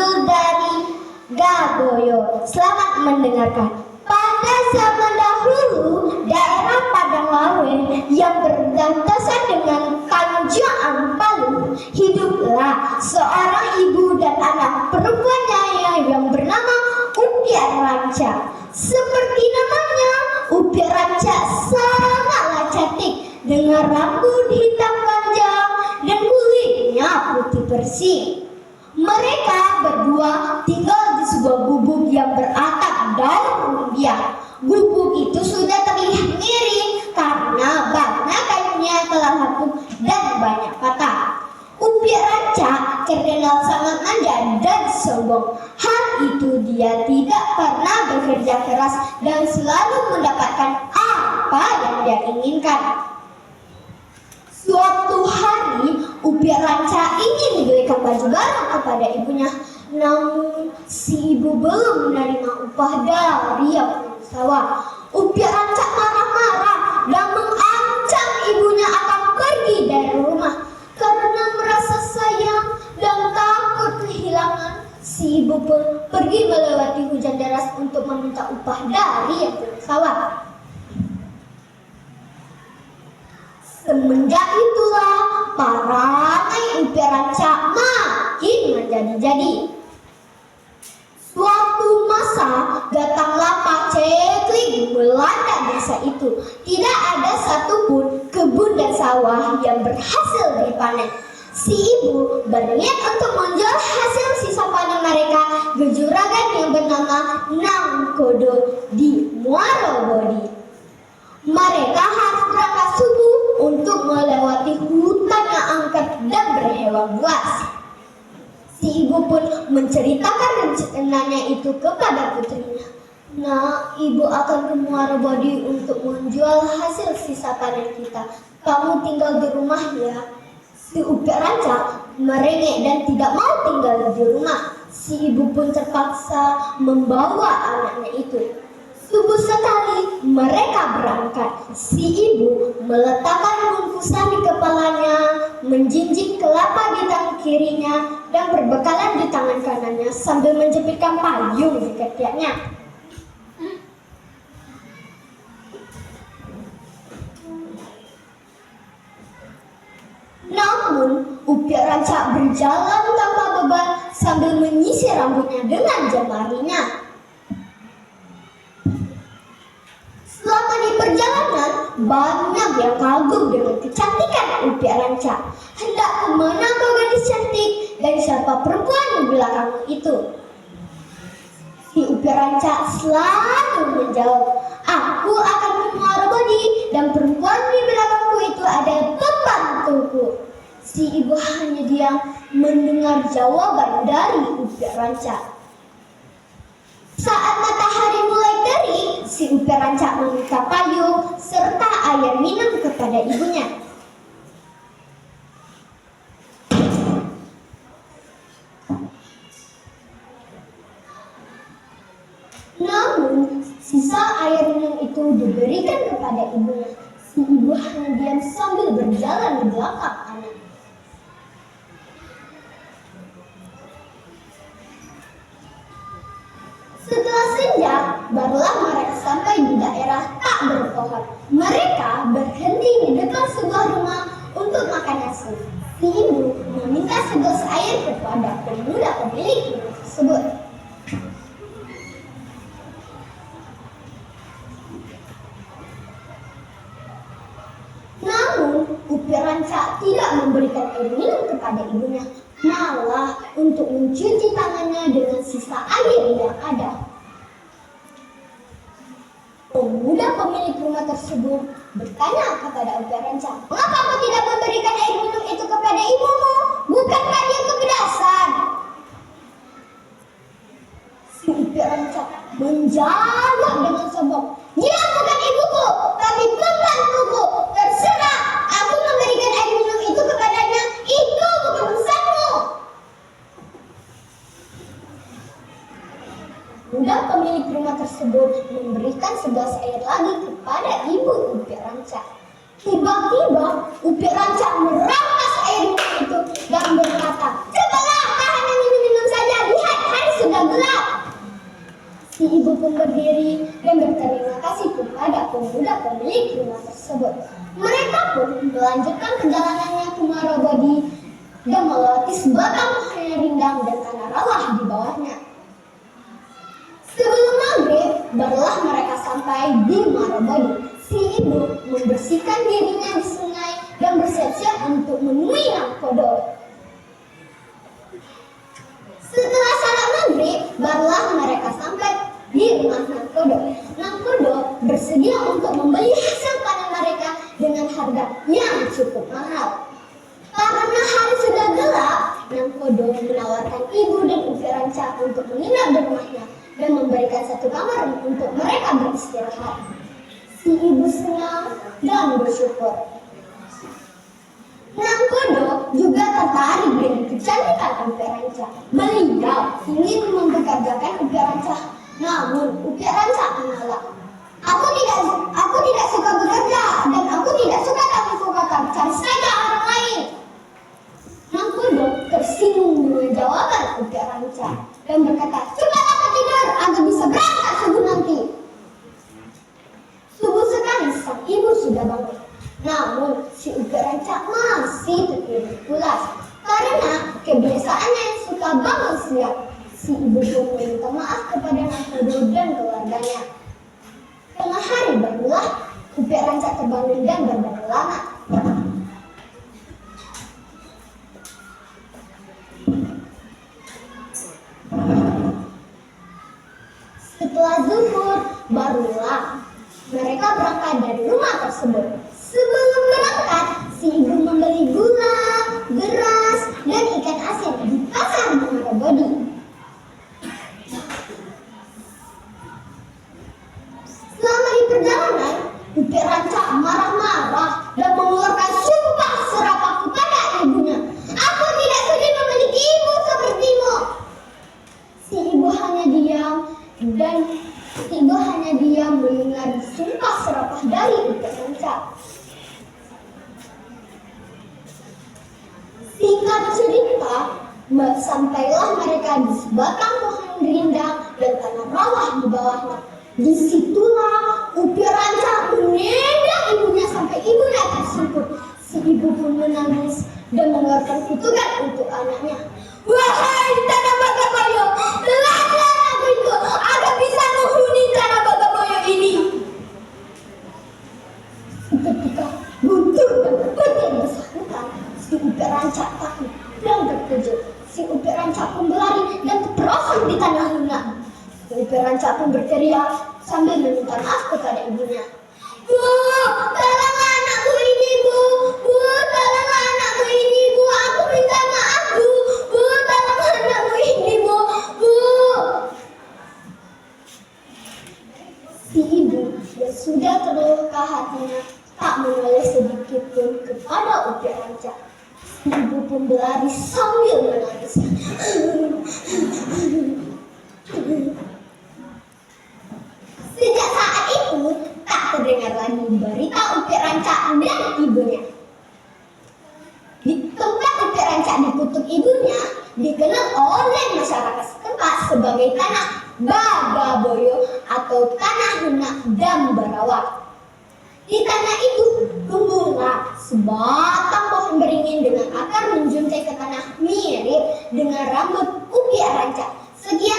berjudul dari Gagoyo. Selamat mendengarkan. Pada zaman dahulu, daerah Padang Lawe yang berdatasan dengan Tanjung Ampalo, hiduplah seorang ibu dan anak perempuannya yang bernama Upia Ranca. Seperti namanya, Upia Ranca sangatlah cantik dengan rambut hitam panjang dan kulitnya putih bersih. Mereka berdua tinggal di sebuah gubuk yang beratap daun rumbia. Gubuk itu sudah terlihat miring karena banyak kayunya telah lapuk dan banyak patah. Upia Ranca terkenal sangat manja dan sombong. Hal itu dia tidak pernah bekerja keras dan selalu mendapatkan apa yang dia inginkan. Suatu hari, Upia Ranca ingin membelikan baju baru kepada ibunya. Namun, si ibu belum menerima upah dari yang sawah. Upia Ranca marah-marah dan mengancam ibunya akan pergi dari rumah. Karena merasa sayang dan takut kehilangan, si ibu pun pergi melewati hujan deras untuk meminta upah dari yang sawah. Semenjak itulah perangai Upia Ranca makin menjadi-jadi. Suatu masa datanglah paceklik melanda desa itu. Tidak ada satupun kebun dan sawah yang berhasil dipanen. Si ibu berniat untuk menjual hasil sisa panen mereka ke juragan yang bernama Nangkodo di Muaro Bodi. Mereka harus berangkat subuh untuk melewati hutan yang angker dan berhewan buas. Si ibu pun menceritakan rencananya itu kepada putrinya. Nah, ibu akan ke Muaro Bodi untuk menjual hasil sisa panen kita. Kamu tinggal di rumah ya. Si Upia Ranca merengek dan tidak mau tinggal di rumah. Si ibu pun terpaksa membawa anaknya itu. Subuh sekali mereka berangkat. Si ibu meletakkan bungkusan di kepalanya, menjinjing kelapa di tangan kirinya, dan berbekalan di tangan kanannya sambil menjepitkan payung di ketiaknya. Namun, Upia Ranca berjalan tanpa beban sambil menyisir rambutnya dengan jemarinya. Selama di perjalanan, banyak yang kagum dengan kecantikan Upia Ranca. Hendak kemana kau gadis cantik? Dan siapa perempuan di belakangmu itu? Si Upia Ranca selalu menjawab, aku akan ke Muaro Bodi dan perempuan di belakangku itu adalah pembantuku. Si ibu hanya diam mendengar jawaban dari Upia Ranca. Saat matahari mulai terik, si Upia Ranca meminta payung serta air minum kepada ibunya. Namun, sisa air minum itu diberikan kepada ibunya. Si ibu hanya diam sambil berjalan di belakang anaknya. Setelah senja, barulah mereka sampai di daerah tak berpohon. Mereka berhenti di depan sebuah rumah untuk makan nasi. Si ibu meminta segelas air kepada pemuda pemilik rumah tersebut. Namun, Upia Ranca tidak memberikan air minum kepada ibunya, malah untuk mencuci tangannya dengan sisa air yang ada. Pemuda pemilik rumah tersebut bertanya kepada Upia Ranca, mengapa kau tidak memberikan air minum itu kepada ibumu? Bukankah dia kepedasan? Si Upia Ranca menjawab dengan sombong, dia bukan ibuku, tapi pembantuku. Terserah, aku memberikan air minum itu kepadanya, itu bukan urusanmu. Pemuda pemilik rumah tersebut memberikan segelas air lagi kepada ibu Upia Ranca. Tiba-tiba Upia Ranca merampas air minum itu dan berkata, cobalah tahan minum-minum saja, lihat sudah gelap. Si ibu pun berdiri dan berterima kasih kepada pemuda pemilik rumah tersebut. Mereka pun melanjutkan perjalanannya ke Marabodi dan melewati sebatang pohon yang rindang dan tanah rawa di bawahnya. Sebelum maghrib, barulah mereka sampai di Marabodi. Si ibu membersihkan dirinya di sungai dan bersiap-siap untuk menemui Nangkodo. Setelah salat maghrib, barulah mereka sampai di rumah Nangkodo. Nangkodo bersedia untuk membeli hasil panen mereka dengan harga yang cukup mahal. Karena hari sudah gelap, Nangkodo menawarkan ibu dan Upi Ranca untuk menginap di rumahnya dan memberikan satu kamar untuk mereka beristirahat. Si ibu senang dan bersyukur. Nangkodo juga tertarik dengan kecantikan Upi Ranca. Beliau ingin mempekerjakan Upi Ranca, namun Upi Ranca menolak. Aku tidak suka bekerja dan aku tidak suka kata-kata. Cari saja orang lain. Nangkodo tersinggung dengan jawaban Upi Ranca dan berkata, "Cepatlah kau tidur agar bisa berangkat subuh nanti." Subuh sekali sang ibu sudah bangun. Namun si Upi Ranca masih tertidur pulas karena kebiasaannya yang suka bangun siang. Si ibu pun meminta maaf kepada Nangkodo dan keluarganya. Tengah hari barulah Upi Ranca terbangun dan berbaring lama. Setelah zuhur, barulah mereka berangkat dari rumah tersebut. Sebelum berangkat, si ibu membeli gula, beras, dan ikan asin di pasar Marabodi. Selama di perjalanan, Upi Ranca marah-marah dan mengeluarkan sumpah serapah kepada ibunya. "Aku tidak sudi memiliki ibu sepertimu." Si ibu hanya diam mendengar sumpah serapah dari Upi Ranca. Singkat cerita, sampailah mereka di sebatang pohon rindang dan tanah rawa di bawahnya. Disitulah Upi Ranca menendang ibunya sampai ibunya tersungkur. Si ibu pun menangis dan mengeluarkan kutukan untuk anaknya. "Wahai tanah Bagaboyo, telatlah aku itu agar bisa menghuni tanah Bagaboyo ini." Ketika guntur dan petir bersangkutan, si Upi Ranca takut dan terkejut. Si Upi Ranca pun berlari dan terperosok di tanah lunak. Si Upi Ranca pun berteriak sambil meminta maaf kepada ibunya. "Bu, tolonglah anakku ini, Bu. Bu, tolonglah anakku ini, Bu. Aku minta maaf, Bu. Bu, tolonglah anakku ini, Bu. Bu." Si ibu yang sudah terluka hatinya tak menoleh sedikit pun kepada Upi Ranca. Si ibu pun berlari sambil menangis. Sejak saat itu tak terdengar lagi berita Upi Ranca dan ibunya. Di tempat Upi Ranca dikutuk ibunya dikenal oleh masyarakat setempat sebagai tanah Bagaboyo atau tanah lunak dan berawak. Di tanah itu tumbuhlah sebatang pohon beringin dengan akar menjuntai ke tanah mirip dengan rambut Upi Ranca. Sekian